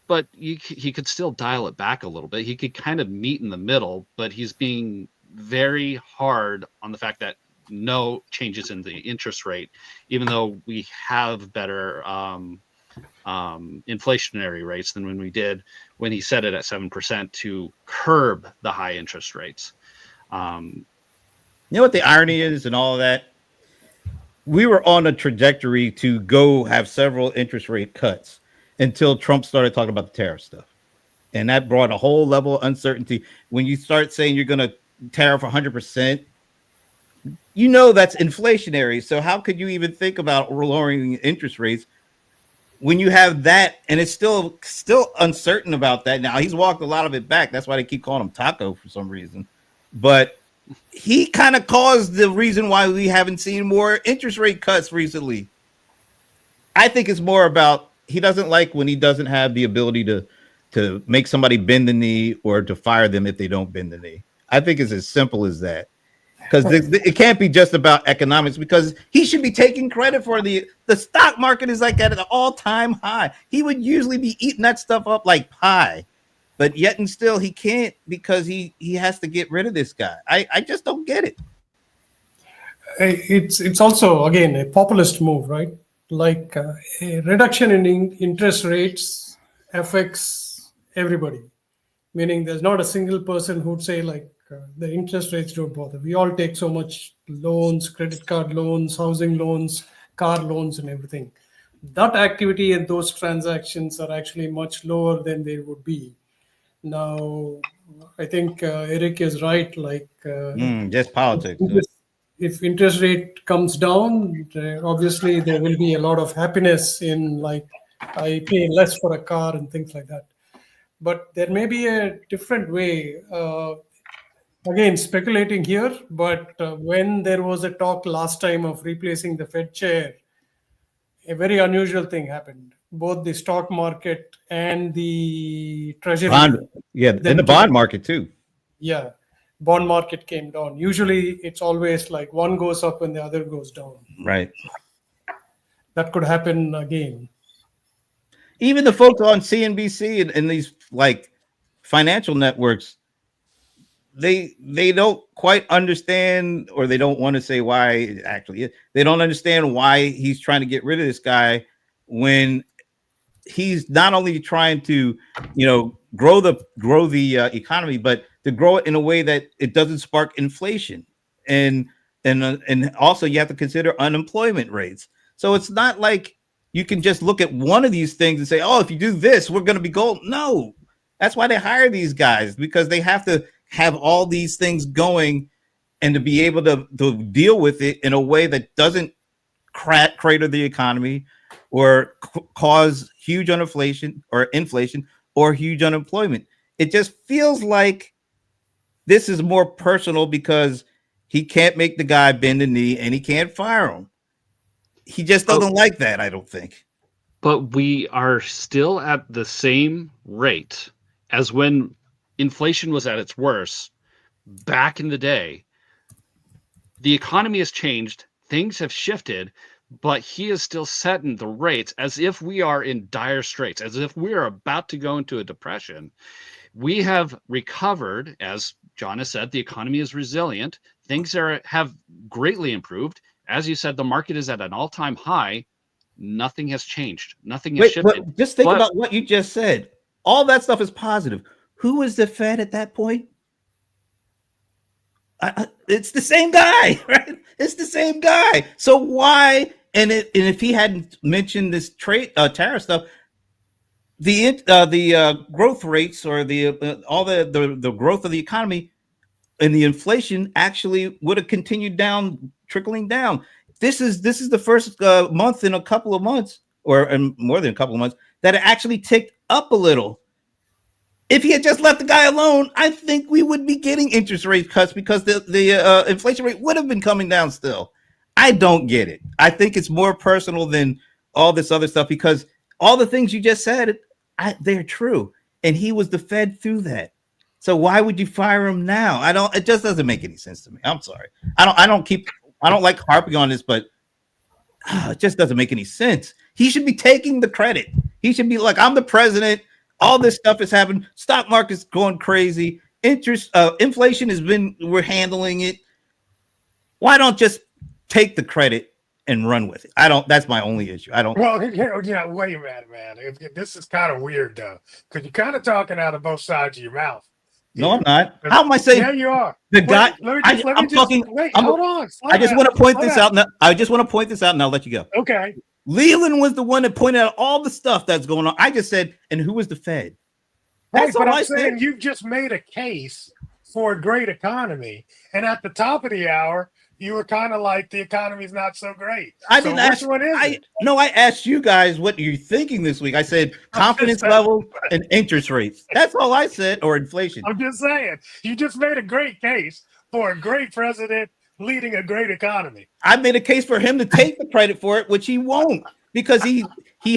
but he could still dial it back a little bit. He could kind of meet in the middle, but he's being very hard on the fact that no changes in the interest rate, even though we have better inflationary rates than when he set it at 7% to curb the high interest rates. You know what the irony is and all of that? We were on a trajectory to go have several interest rate cuts until Trump started talking about the tariff stuff. And that brought a whole level of uncertainty. When you start saying you're going to tariff 100%, you know that's inflationary. So how could you even think about lowering interest rates when you have that? And it's still uncertain about that. Now he's walked a lot of it back. That's why they keep calling him Taco for some reason. But he kind of caused the reason why we haven't seen more interest rate cuts recently. I think it's more about he doesn't like when he doesn't have the ability to make somebody bend the knee or to fire them if they don't bend the knee. I think it's as simple as that. Because it can't be just about economics, because he should be taking credit for the stock market is like at an all-time high. He would usually be eating that stuff up like pie, but yet and still he can't, because he has to get rid of this guy. I just don't get it. It's also, again, a populist move, right? Like a reduction in interest rates affects everybody, meaning there's not a single person who'd say like the interest rates don't bother. We all take so much loans, credit card loans, housing loans, car loans, and everything. That activity and those transactions are actually much lower than they would be. Now, I think Eric is right. Like Just politics. if interest rate comes down, obviously there will be a lot of happiness in like I pay less for a car and things like that. But there may be a different way. Again, speculating here, but when there was a talk last time of replacing the Fed chair, a very unusual thing happened. Both the stock market and the treasury. And the bond market too. Yeah, bond market came down. Usually it's always like one goes up and the other goes down. Right. That could happen again. Even the folks on CNBC and these like financial networks, they don't quite understand, or they don't want to say why. Actually, they don't understand why he's trying to get rid of this guy when he's not only trying to, grow the economy, but to grow it in a way that it doesn't spark inflation, and also you have to consider unemployment rates. So it's not like you can just look at one of these things and say, "Oh, if you do this, we're going to be gold." No, that's why they hire these guys, because they have to have all these things going and to be able to deal with it in a way that doesn't crater the economy or cause huge inflation or huge unemployment. It just feels like this is more personal because he can't make the guy bend the knee and he can't fire him. He just doesn't like that, I don't think. But we are still at the same rate as when inflation was at its worst back in the day. The economy has changed, things have shifted, but he is still setting the rates as if we are in dire straits, as if we are about to go into a depression. We have recovered, as John has said, the economy is resilient. Things have greatly improved. As you said, the market is at an all-time high. Nothing has changed. Nothing has shifted. But just think about what you just said. All that stuff is positive. Who was the Fed at that point? It's the same guy, right? It's the same guy. So why? And if he hadn't mentioned this tariff stuff, the growth rates or all the growth of the economy and the inflation actually would have continued down, trickling down. This is the first month in a couple of months, or more than a couple of months, that it actually ticked up a little. If he had just left the guy alone, I think we would be getting interest rate cuts because the inflation rate would have been coming down still. I don't get it. I think it's more personal than all this other stuff, because all the things you just said, they're true. And he was the Fed through that. So why would you fire him now? It just doesn't make any sense to me. I'm sorry. I don't like harping on this, but it just doesn't make any sense. He should be taking the credit. He should be like, I'm the president. All this stuff has happened. Stock market's going crazy. Inflation we're handling it. Why don't just take the credit and run with it? That's my only issue. Well, wait a minute, man. This is kind of weird though, because you're kind of talking out of both sides of your mouth. No, I'm not. How am I saying Yeah, you are. the Wait, guy? let me I, just, let me I'm just talking. wait. I'm, Hold on. Slow I just down, want to point slow this down. out. Now, I just want to point this out, and I'll let you go. Okay. Leland was the one that pointed out all the stuff that's going on. I just said, and who was the Fed? Right, That's but all I'm I saying said. you've just made a case for a great economy, and at the top of the hour, you were kind of like the economy's not so great. I So didn't which ask. one is I it? no. I asked you guys what you're thinking this week. I said I'm just confidence saying- level and interest rates. That's all I said, or inflation. I'm just saying, you just made a great case for a great president leading a great economy. I made a case for him to take the credit for it, which he won't, because he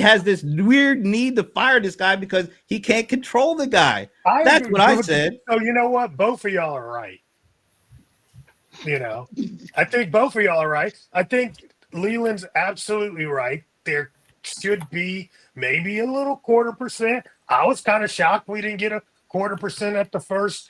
has this weird need to fire this guy because he can't control the guy. That's agree, what I but- said. So you know what? Both of y'all are right. I think both of y'all are right. I think Leland's absolutely right. There should be maybe a little 1/4%. I was kind of shocked we didn't get a 1/4% at the first,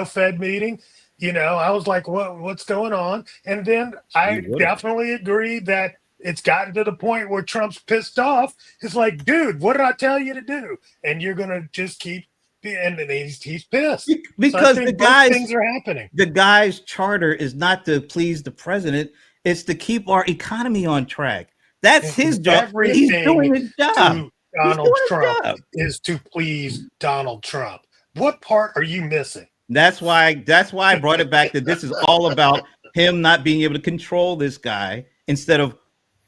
Fed meeting. I was like, what's going on? And then I definitely agree that it's gotten to the point where Trump's pissed off. It's like, dude, what did I tell you to do? And you're gonna just keep, and he's pissed Because so I think the guys, things are happening. the guy's charter is not to please the president; it's to keep our economy on track. That's his job. He's doing his job. To Donald his Trump job. is to please Donald Trump. What part are you missing? That's why I brought it back that this is all about him not being able to control this guy instead of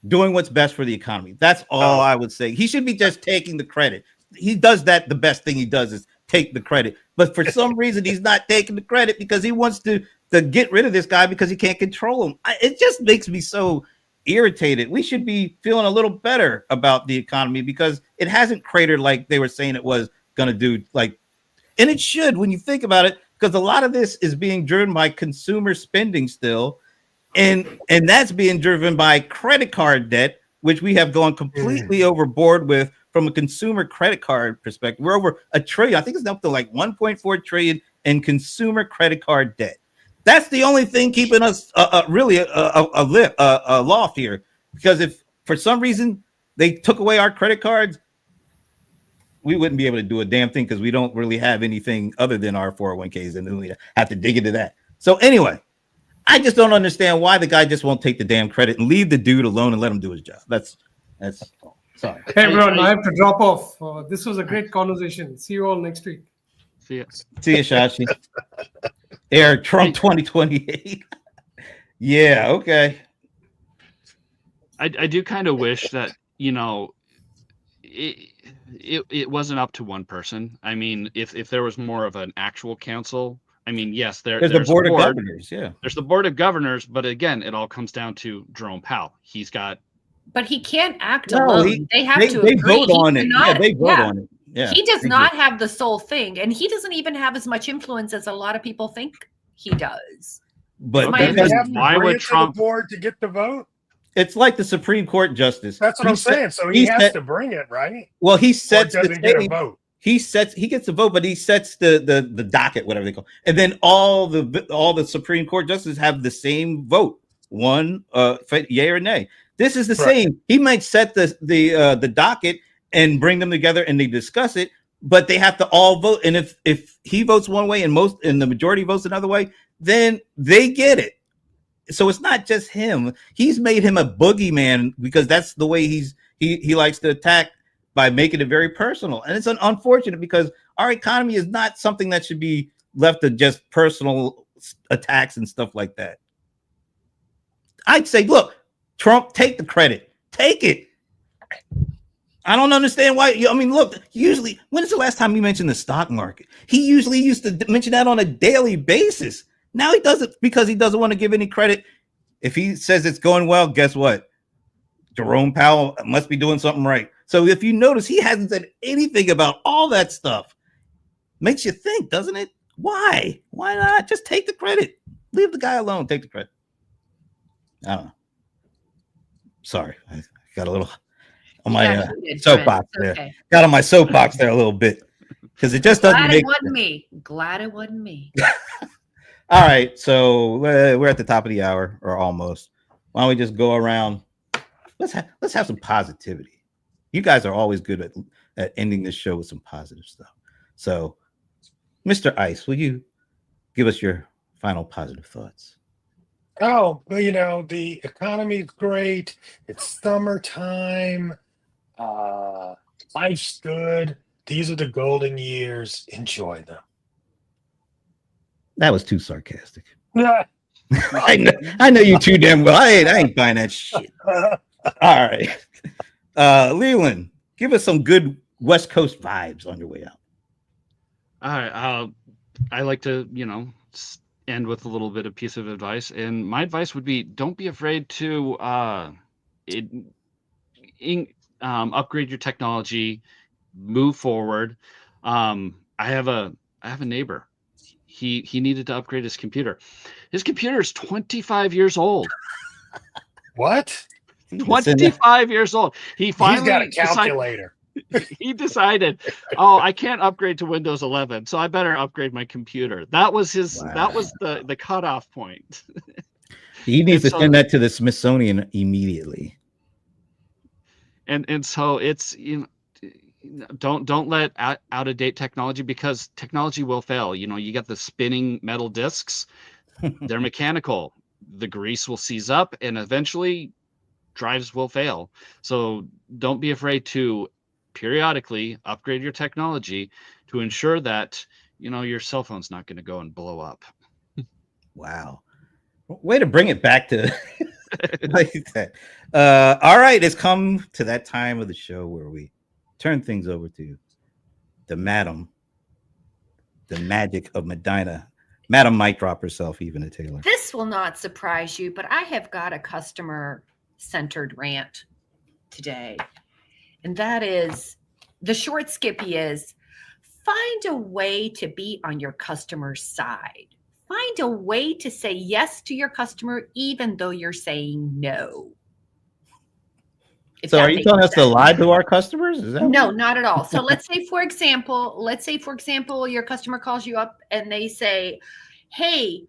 doing what's best for the economy. That's all I would say. He should be just taking the credit. He does that. The best thing he does is take the credit. But for some reason, he's not taking the credit because he wants to get rid of this guy because he can't control him. It just makes me so irritated. We should be feeling a little better about the economy because it hasn't cratered like they were saying it was going to do. And it should when you think about it, because a lot of this is being driven by consumer spending still. And that's being driven by credit card debt, which we have gone completely overboard with from a consumer credit card perspective. We're over $1 trillion. I think it's up to like 1.4 trillion in consumer credit card debt. That's the only thing keeping us really aloft here. Because if for some reason they took away our credit cards, we wouldn't be able to do a damn thing because we don't really have anything other than our 401ks, and then we have to dig into that. So anyway, I just don't understand why the guy just won't take the damn credit and leave the dude alone and let him do his job. That's all. Sorry. Hey, everyone, I have to drop off. This was a great conversation. See you all next week. See ya. See you, Shashi. Air Trump 2028. Yeah, okay. I do kind of wish that, it wasn't up to one person. I mean, if there was more of an actual council, I mean, yes, there's the board of governors. Yeah, there's the board of governors, but again, it all comes down to Jerome Powell. He's got, but he can't act alone. They have to they agree. vote on it. Yeah, they vote on it. Yeah, he does not have the sole thing, and he doesn't even have as much influence as a lot of people think he does. But why would Trump to the board to get the vote? It's like the Supreme Court justice. That's what I'm saying. So he has to bring it, right? Well, he sets the get a vote. He gets the vote, but he sets the docket, whatever they call it. And then all the Supreme Court justices have the same vote, one yay or nay. This is the same. He might set the docket and bring them together and they discuss it, but they have to all vote. And if he votes one way and the majority votes another way, then they get it. So it's not just him. He's made him a boogeyman because that's the way he likes to attack, by making it very personal. And it's unfortunate because our economy is not something that should be left to just personal attacks and stuff like that. I'd say, look, Trump, take the credit. Take it. I don't understand why. I mean, look, usually, when is the last time he mentioned the stock market? He usually used to mention that on a daily basis. Now he does it because he doesn't want to give any credit. If he says it's going well, guess what? Jerome Powell must be doing something right. So if you notice, he hasn't said anything about all that stuff. Makes you think, doesn't it? Why? Why not? Just take the credit. Leave the guy alone. Take the credit. I don't know. Sorry. I got a little on my soapbox there. Okay. Got on my soapbox there a little bit. Because it just doesn't make sense. Glad it wasn't me. All right. So we're at the top of the hour, or almost. Why don't we just go around? Let's have some positivity. You guys are always good at ending this show with some positive stuff. So Mr. Ice, will you give us your final positive thoughts? Oh, well, the economy's great. It's summertime. Uh, Life's good. These are the golden years. Enjoy them. That was too sarcastic. Yeah. I know you too damn well. I ain't buying that shit. All right. Leland, give us some good West Coast vibes on your way out. All right. I like to, end with a little bit of piece of advice. And my advice would be don't be afraid to upgrade your technology, move forward. I have a neighbor. He needed to upgrade his computer. His computer is 25 years old. What? 25 years old. He's got a calculator. He decided, I can't upgrade to Windows 11, so I better upgrade my computer. That was his. Wow. That was the cutoff point. He needs to send that to the Smithsonian immediately. And so it's don't let out of date technology, because technology will fail. You got the spinning metal discs; they're mechanical. The grease will seize up, and eventually, drives will fail. So don't be afraid to periodically upgrade your technology to ensure that your cell phone's not going to go and blow up. Wow, way to bring it back to like that. All right, it's come to that time of the show where we turn things over to the madam, the magic of Medina. Madam might drop herself, even a Taylor. This will not surprise you, but I have got a customer-centered rant today. And that is, the short skippy is, find a way to be on your customer's side. Find a way to say yes to your customer, even though you're saying no. So are you telling us to lie to our customers? Is that no, not at all. So let's say, for example, your customer calls you up and they say, hey,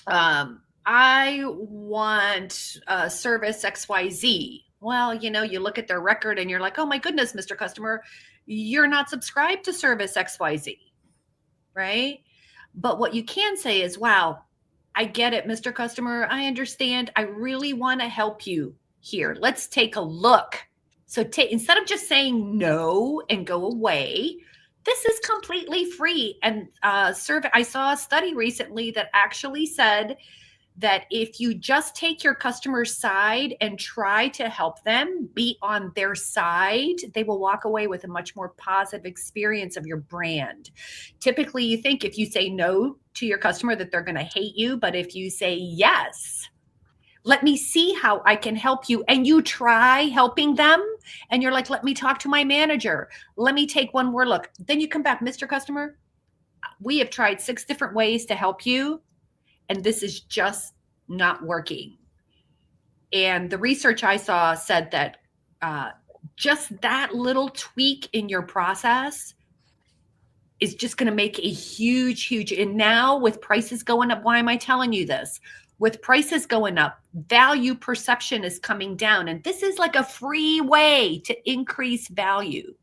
I want service XYZ. Well, you look at their record and you're like, oh my goodness, Mr. Customer, you're not subscribed to service XYZ, right? But what you can say is, wow, I get it, Mr. Customer. I understand. I really want to help you here. Let's take a look. So instead of just saying no and go away, this is completely free. And I saw a study recently that actually said that if you just take your customer's side and try to help them be on their side, they will walk away with a much more positive experience of your brand. Typically, you think if you say no to your customer that they're going to hate you, but if you say yes, let me see how I can help you, and you try helping them, and you're like, let me talk to my manager. Let me take one more look. Then you come back, Mr. Customer, we have tried 6 different ways to help you, and this is just not working. And the research I saw said that just that little tweak in your process is just going to make a huge, and now with prices going up, why am I telling you this? With prices going up, value perception is coming down. And this is like a free way to increase value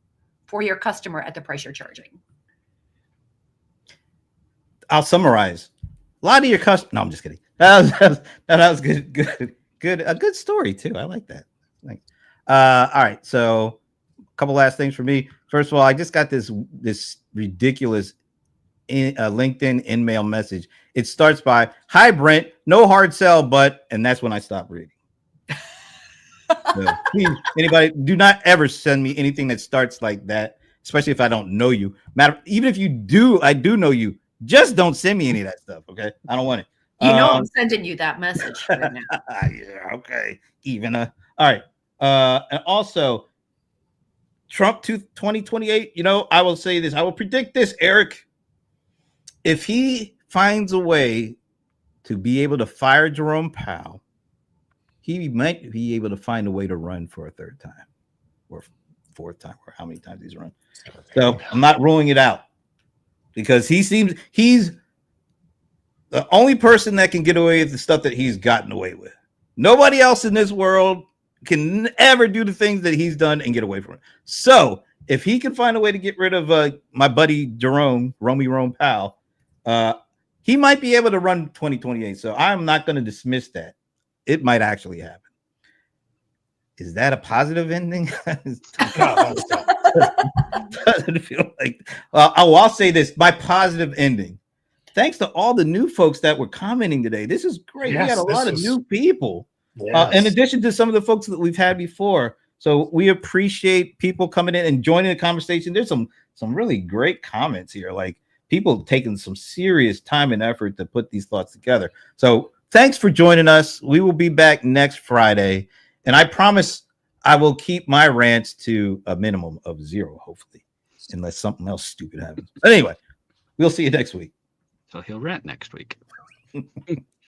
for your customer at the price you're charging. I'll summarize. A lot of your customers. No, I'm just kidding. That was good. A good story too. I like that. Thanks. All right. So, a couple last things for me. First of all, I just got this ridiculous LinkedIn in-mail message. It starts by, "Hi Brent, no hard sell, but," and that's when I stopped reading. So, please, anybody, do not ever send me anything that starts like that, especially if I don't know you. Even if I do know you. Just don't send me any of that stuff, okay? I don't want it. I'm sending you that message right now. Yeah, okay. All right. And also, Trump 2028, I will say this. I will predict this, Eric. If he finds a way to be able to fire Jerome Powell, he might be able to find a way to run for a 3rd time or 4th time, or how many times he's run. So I'm not ruling it out. Because he's the only person that can get away with the stuff that he's gotten away with. Nobody else in this world can ever do the things that he's done and get away from it. So if he can find a way to get rid of my buddy Jerome, Romy Rome Powell, he might be able to run 2028. So I'm not going to dismiss that. It might actually happen. Is that a positive ending? Doesn't feel like. I'll say this: my positive ending. Thanks to all the new folks that were commenting today. This is great. Yes, we had a lot of new people. Yes. In addition to some of the folks that we've had before. So we appreciate people coming in and joining the conversation. There's some really great comments here, like people taking some serious time and effort to put these thoughts together. So thanks for joining us. We will be back next Friday. And I promise I will keep my rants to a minimum of 0, hopefully, unless something else stupid happens. But anyway, we'll see you next week. So he'll rant next week.